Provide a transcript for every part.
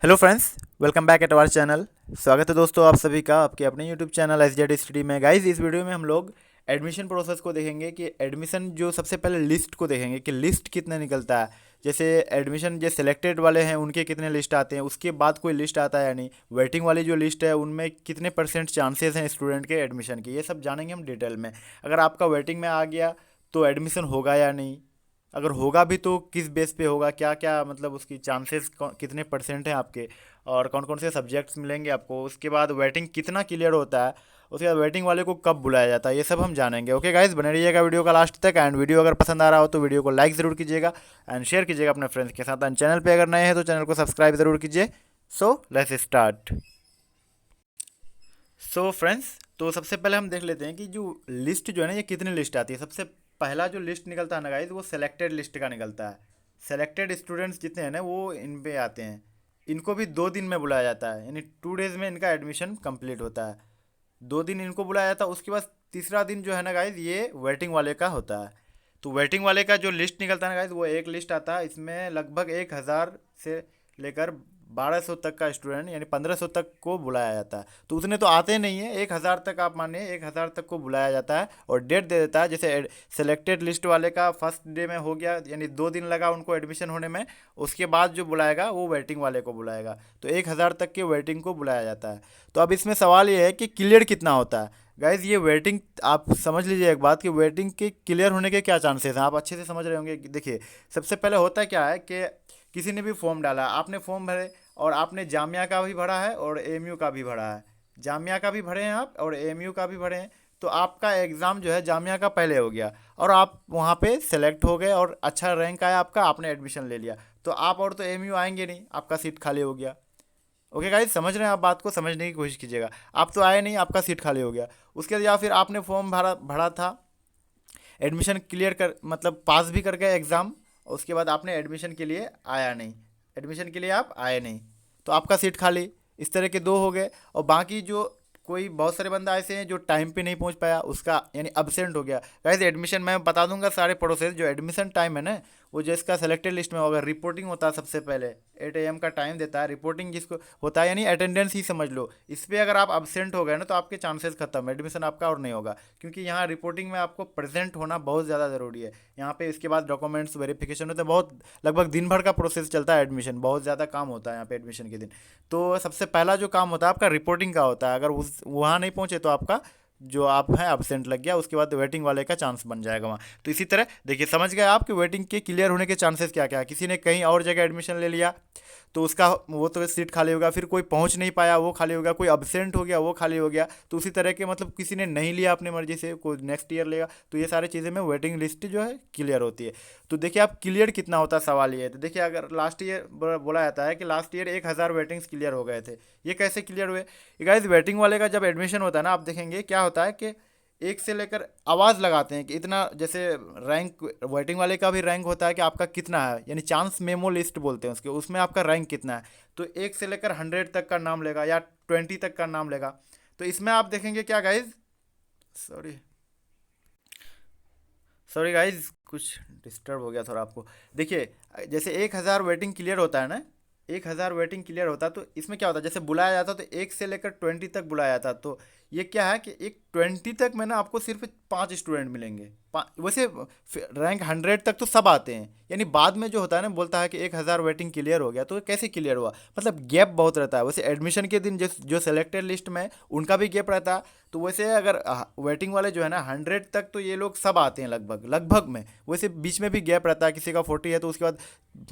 Hello friends, welcome back at our channel. स्वागत है दोस्तों आप सभी का आपके अपने यूट्यूब चैनल SZ स्टडी में। गाइस, इस वीडियो में हम लोग एडमिशन प्रोसेस को देखेंगे कि एडमिशन जो सबसे पहले लिस्ट को देखेंगे कि लिस्ट कितना निकलता है। जैसे एडमिशन जो सिलेक्टेड वाले हैं उनके कितने लिस्ट आते हैं, उसके बाद कोई लिस्ट आता है या नहीं, वेटिंग वाली जो लिस्ट है उनमें कितने परसेंट चांसेस हैं स्टूडेंट के एडमिशन के, ये सब जानेंगे हम डिटेल में। अगर आपका वेटिंग में आ गया तो एडमिशन होगा या नहीं, अगर होगा भी तो किस बेस पे होगा, क्या क्या मतलब उसकी चांसेस कितने परसेंट हैं आपके, और कौन कौन से सब्जेक्ट्स मिलेंगे आपको, उसके बाद वेटिंग कितना क्लियर होता है, उसके बाद वेटिंग वाले को कब बुलाया जाता है, ये सब हम जानेंगे। ओके गाइस, बने रहिएगा वीडियो का लास्ट तक। एंड वीडियो अगर पसंद आ रहा हो तो वीडियो को लाइक ज़रूर कीजिएगा एंड शेयर कीजिएगा अपने फ्रेंड्स के साथ। एंड चैनल पे अगर नए हैं तो चैनल को सब्सक्राइब ज़रूर कीजिए। So let's start. So friends, तो सबसे पहले हम देख लेते हैं कि जो लिस्ट जो है ना, ये कितनी लिस्ट आती है। सबसे पहला जो लिस्ट निकलता है ना गाइस, वो सेलेक्टेड लिस्ट का निकलता है। सेलेक्टेड स्टूडेंट्स जितने हैं ना वो इन पे आते हैं। इनको भी 2 दिन में बुलाया जाता है, यानी 2 डेज में इनका एडमिशन कंप्लीट होता है। 2 दिन इनको बुलाया जाता है, उसके बाद तीसरा दिन जो है ना गाइस, ये वेटिंग वाले का होता है। तो वेटिंग वाले का जो लिस्ट निकलता है ना गाइस, वो एक लिस्ट आता है। इसमें लगभग 1,000 से लेकर 1,200 तक का स्टूडेंट, यानी 1,500 तक को बुलाया जाता है। तो उतने तो आते नहीं है, 1,000 तक आप मानिए, 1,000 तक को बुलाया जाता है और डेट दे देता है। जैसे सेलेक्टेड लिस्ट वाले का फर्स्ट डे में हो गया, यानी 2 दिन लगा उनको एडमिशन होने में, उसके बाद जो बुलाएगा वो वेटिंग वाले को बुलाएगा। तो 1,000 तक के वेटिंग को बुलाया जाता है। तो अब इसमें सवाल ये है कि क्लियर कितना होता है। गाइज, ये वेटिंग आप समझ लीजिए एक बात, कि वेटिंग के क्लियर होने के क्या चांसेस हैं, आप अच्छे से समझ रहे होंगे। देखिए, सबसे पहले होता क्या है कि किसी ने भी फॉर्म डाला, आपने फॉर्म भरे और आपने जामिया का भी भरा है और AMU का भी भरा है। जामिया का भी भरे हैं आप और AMU का भी भरे हैं। तो आपका एग्ज़ाम जो है जामिया का पहले हो गया और आप वहाँ पे सेलेक्ट हो गए और अच्छा रैंक आया आपका, आपने एडमिशन ले लिया। तो आप और तो AMU आएंगे नहीं, आपका सीट खाली हो गया। ओके गाइज, समझ रहे हैं आप बात को, समझने की कोशिश कीजिएगा। आप तो आए नहीं, आपका सीट खाली हो गया। उसके बाद या फिर आपने फॉर्म भरा भरा था, एडमिशन क्लियर कर मतलब पास भी कर गए एग्ज़ाम, उसके बाद आपने एडमिशन के लिए आया नहीं, एडमिशन के लिए आप आए नहीं, तो आपका सीट खाली। इस तरह के 2 हो गए। और बाकी जो कोई बहुत सारे बंदा ऐसे हैं जो टाइम पे नहीं पहुंच पाया, उसका यानी अब्सेंट हो गया। गाइस, एडमिशन मैं बता दूंगा सारे प्रोसेस। जो एडमिशन टाइम है ना, वो जिसका सेलेक्टेड लिस्ट में होगा, रिपोर्टिंग होता है सबसे पहले। 8 AM का टाइम देता है रिपोर्टिंग, जिसको होता है यानी अटेंडेंस ही समझ लो। इस पर अगर आप अब्सेंट हो गए ना तो आपके चांसेस खत्म, एडमिशन आपका और नहीं होगा। क्योंकि यहाँ रिपोर्टिंग में आपको प्रेजेंट होना बहुत ज़्यादा ज़रूरी है। यहाँ पे इसके बाद डॉक्यूमेंट्स वेरिफिकेशन होते हैं, बहुत लगभग दिन भर का प्रोसेस चलता है एडमिशन, बहुत ज़्यादा काम होता है यहाँ पे एडमिशन के दिन। तो सबसे पहला जो काम होता है आपका रिपोर्टिंग का होता है। अगर उस वहाँ नहीं पहुँचे तो आपका जो आप हैं एब्सेंट लग गया, उसके बाद वेटिंग वाले का चांस बन जाएगा वहाँ। तो इसी तरह देखिए, समझ गए आप कि वेटिंग के क्लियर होने के चांसेस क्या क्या है। किसी ने कहीं और जगह एडमिशन ले लिया तो उसका वो तो सीट खाली होगा, फिर कोई पहुंच नहीं पाया वो खाली हो गया, कोई अब्सेंट हो गया वो खाली हो गया। तो उसी तरह के मतलब किसी ने नहीं लिया अपनी मर्जी से, कोई नेक्स्ट ईयर लेगा, तो ये सारी चीज़ें में वेटिंग लिस्ट जो है क्लियर होती है। तो देखिए, आप क्लियर कितना होता है, सवाल ये है। तो देखिए, अगर लास्ट ईयर बोला जाता है कि लास्ट ईयर 1,000 वेटिंग्स क्लियर हो गए थे। ये कैसे क्लियर हुए गाइस? वेटिंग वाले का जब एडमिशन होता है ना, आप देखेंगे क्या होता है कि एक से लेकर आवाज़ लगाते हैं कि इतना, जैसे रैंक वेटिंग वाले का भी रैंक होता है कि आपका कितना है, यानी चांस मेमो लिस्ट बोलते हैं उसके, उसमें आपका रैंक कितना है। तो 1 से लेकर 100 तक का नाम लेगा या 20 तक का नाम लेगा। तो इसमें आप देखेंगे क्या गाइज, सॉरी सॉरी गाइज, कुछ डिस्टर्ब हो गया थोड़ा आपको। देखिए, जैसे 1,000 वेटिंग क्लियर होता है ना, 1,000 वेटिंग क्लियर होता है, तो इसमें क्या होता है, जैसे बुलाया जाता है तो 1 से लेकर 20 तक बुलाया जाता है। तो ये क्या है कि एक 20 तक में ना आपको सिर्फ 5 स्टूडेंट मिलेंगे। वैसे रैंक 100 तक तो सब आते हैं, यानी बाद में जो होता है ना, बोलता है कि 1,000 वेटिंग क्लियर हो गया। तो ये कैसे क्लियर हुआ, मतलब गैप बहुत रहता है। वैसे एडमिशन के दिन जो सेलेक्टेड लिस्ट में उनका भी गैप रहता है। तो वैसे अगर वेटिंग वाले जो है ना, 100 तक तो ये लोग सब आते हैं लगभग लगभग में। वैसे बीच में भी गैप रहता है, किसी का 40 है तो उसके बाद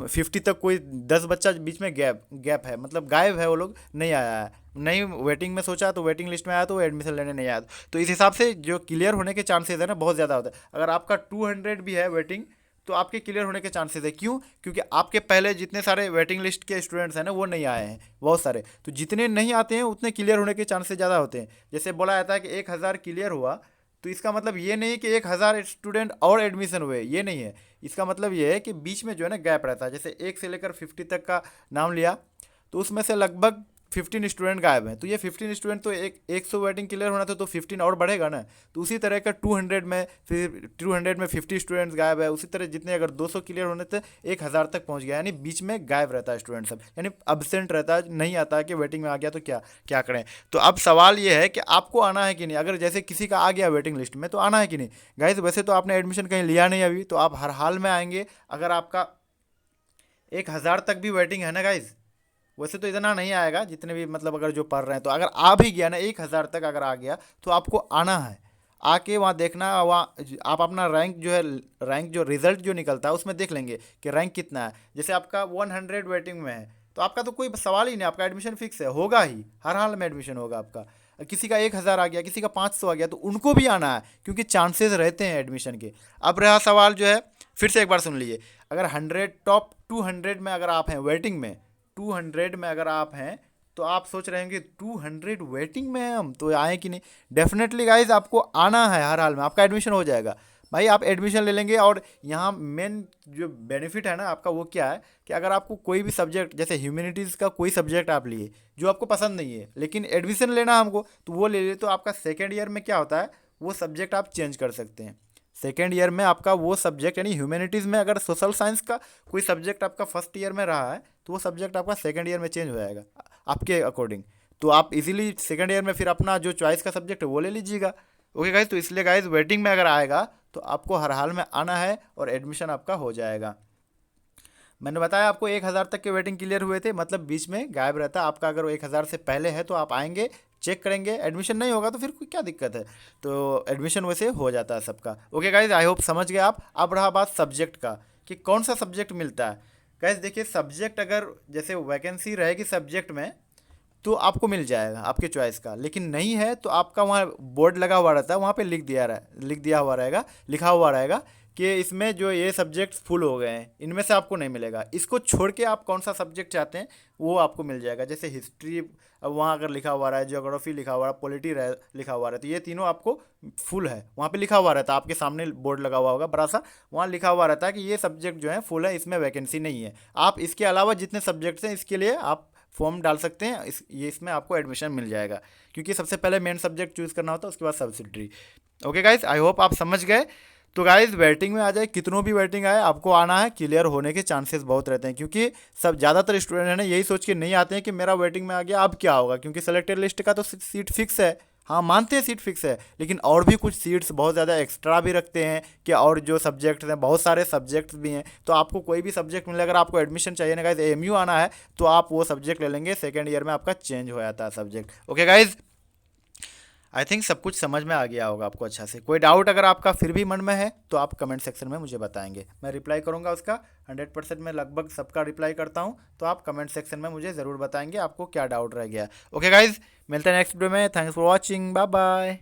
50 तक कोई 10 बच्चा बीच में गैप गैप है, मतलब गायब है, वो लोग नहीं आया है, नहीं वेटिंग में सोचा तो वेटिंग लिस्ट में आया तो एडमिशन लेने नहीं आया। तो इस हिसाब से जो क्लियर होने के चांसेस है ना, बहुत ज़्यादा होता है। अगर आपका 200 भी है वेटिंग, तो आपके क्लियर होने के चांसेस है। क्यों? क्योंकि आपके पहले जितने सारे वेटिंग लिस्ट के स्टूडेंट्स हैं ना, वो नहीं आए हैं बहुत सारे। तो जितने नहीं आते हैं उतने क्लियर होने के चांसेस ज़्यादा होते हैं। जैसे बोला जाता है कि 1,000 क्लियर हुआ, तो इसका मतलब ये नहीं कि 1,000 स्टूडेंट और एडमिशन हुए, ये नहीं है। इसका मतलब ये है कि बीच में जो है ना गैप रहता है। जैसे 1 से लेकर 50 तक का नाम लिया, तो उसमें से लगभग 15 स्टूडेंट गायब हैं, तो ये 15 स्टूडेंट तो 100 वेटिंग क्लियर होना था, तो 15 और बढ़ेगा ना। तो उसी तरह का 200 में, फिर 200 में 50 स्टूडेंट्स गायब है, उसी तरह जितने अगर 200 क्लियर होने थे 1000 तक पहुंच गया, यानी बीच में गायब रहता है स्टूडेंट सब, यानी अब्सेंट रहता है, नहीं आता है कि वेटिंग में आ गया तो क्या क्या करें। तो अब सवाल ये है कि आपको आना है कि नहीं। अगर जैसे किसी का आ गया वेटिंग लिस्ट में तो आना है कि नहीं गाइज। वैसे तो आपने एडमिशन कहीं लिया नहीं अभी, तो आप हर हाल में आएंगे। अगर आपका 1000 तक भी वेटिंग है ना गाइज, वैसे तो इतना नहीं आएगा जितने भी मतलब अगर जो पढ़ रहे हैं, तो अगर आ भी गया ना 1000 तक अगर आ गया तो आपको आना है। आके वहाँ देखना, वहाँ आप अपना रैंक जो है, रैंक जो रिजल्ट जो निकलता है उसमें देख लेंगे कि रैंक कितना है। जैसे आपका 100 वेटिंग में है तो आपका तो कोई सवाल ही नहीं, आपका एडमिशन फिक्स है, होगा ही, हर हाल में एडमिशन होगा आपका। किसी का 1000 आ गया, किसी का 500 आ गया, तो उनको भी आना है, क्योंकि चांसेस रहते हैं एडमिशन के। अब रहा सवाल जो है, फिर से एक बार सुन लीजिए। अगर 100 टॉप 200 में अगर आप हैं वेटिंग में, 200 में अगर आप हैं, तो आप सोच रहे हैं कि 200 वेटिंग में है हम, तो आए कि नहीं। डेफिनेटली गाइज आपको आना है, हर हाल में आपका एडमिशन हो जाएगा भाई। आप एडमिशन ले लेंगे। और यहाँ मेन जो बेनिफिट है ना आपका, वो क्या है कि अगर आपको कोई भी सब्जेक्ट, जैसे ह्यूमैनिटीज़ का कोई सब्जेक्ट आप लिए जो आपको पसंद नहीं है, लेकिन एडमिशन लेना हमको, तो वो ले लिए, तो आपका सेकेंड ईयर में क्या होता है, वो सब्जेक्ट आप चेंज कर सकते हैं। सेकेंड ईयर में आपका वो सब्जेक्ट, यानी ह्यूमैनिटीज़ में अगर सोशल साइंस का कोई सब्जेक्ट आपका फर्स्ट ईयर में रहा है, तो वो सब्जेक्ट आपका सेकेंड ईयर में चेंज हो जाएगा आपके अकॉर्डिंग। तो आप इजीली सेकेंड ईयर में फिर अपना जो चॉइस का सब्जेक्ट है वो ले लीजिएगा। ओके गाइज, तो इसलिए गाइज वेटिंग में अगर आएगा तो आपको हर हाल में आना है और एडमिशन आपका हो जाएगा। मैंने बताया आपको 1000 तक के वेटिंग क्लियर हुए थे, मतलब बीच में गायब रहता है आपका। अगर वो 1000 से पहले है तो आप आएंगे, चेक करेंगे, एडमिशन नहीं होगा तो फिर कोई क्या दिक्कत है, तो एडमिशन वैसे हो जाता है सबका। ओके गाइज, आई होप समझ गए आप। अब रहा बात सब्जेक्ट का कि कौन सा सब्जेक्ट मिलता है। गाइज देखिए, सब्जेक्ट अगर जैसे वैकेंसी रहेगी सब्जेक्ट में तो आपको मिल जाएगा आपके चॉइस का, लेकिन नहीं है तो आपका वहाँ बोर्ड लगा हुआ रहता है, वहाँ पे लिख दिया हुआ रहेगा, लिखा हुआ रहेगा कि इसमें जो ये सब्जेक्ट्स फुल हो गए हैं, इनमें से आपको नहीं मिलेगा। इसको छोड़ के आप कौन सा सब्जेक्ट चाहते हैं वो आपको मिल जाएगा। जैसे हिस्ट्री, अब वहाँ अगर लिखा हुआ रहा है, ज्योग्राफी लिखा हुआ है, पॉलिटी लिखा हुआ रहता है, तो ये तीनों आपको फुल है, वहाँ पे लिखा हुआ रहता है, आपके सामने बोर्ड लगा हुआ होगा बड़ा सा, वहाँ लिखा हुआ रहता है कि ये सब्जेक्ट जो है फुल है, इसमें वैकेंसी नहीं है। आप इसके अलावा जितने सब्जेक्ट्स हैं इसके लिए आप फॉर्म डाल सकते हैं, इसमें आपको एडमिशन मिल जाएगा, क्योंकि सबसे पहले मेन सब्जेक्ट चूज़ करना होता है, उसके बाद subsidiary. Okay guys, I hope आप समझ गए। तो गाइज वेटिंग में आ जाए, कितनों भी वेटिंग आए, आपको आना है, क्लियर होने के चांसेस बहुत रहते हैं, क्योंकि सब ज़्यादातर स्टूडेंट है ना यही सोच के नहीं आते हैं कि मेरा वेटिंग में आ गया अब क्या होगा, क्योंकि सेलेक्टेड लिस्ट का तो सीट फिक्स है। हाँ मानते हैं सीट फिक्स है, लेकिन और भी कुछ सीट्स बहुत ज़्यादा एक्स्ट्रा भी रखते हैं कि और जो सब्जेक्ट्स हैं, बहुत सारे सब्जेक्ट्स भी हैं, तो आपको कोई भी सब्जेक्ट मिले, अगर आपको एडमिशन चाहिए ना गाइज, एएमयू आना है तो आप वो सब्जेक्ट ले लेंगे, सेकेंड ईयर में आपका चेंज हो जाता है subject. Okay guys, I think सब कुछ समझ में आ गया होगा आपको अच्छा से। कोई डाउट अगर आपका फिर भी मन में है तो आप कमेंट सेक्शन में मुझे बताएंगे, मैं रिप्लाई करूंगा उसका। 100% मैं लगभग सबका रिप्लाई करता हूं, तो आप कमेंट सेक्शन में मुझे ज़रूर बताएंगे आपको क्या डाउट रह गया। ओके गाइज, मिलते हैं नेक्स्ट वीडियो में। Thanks for watching, bye bye.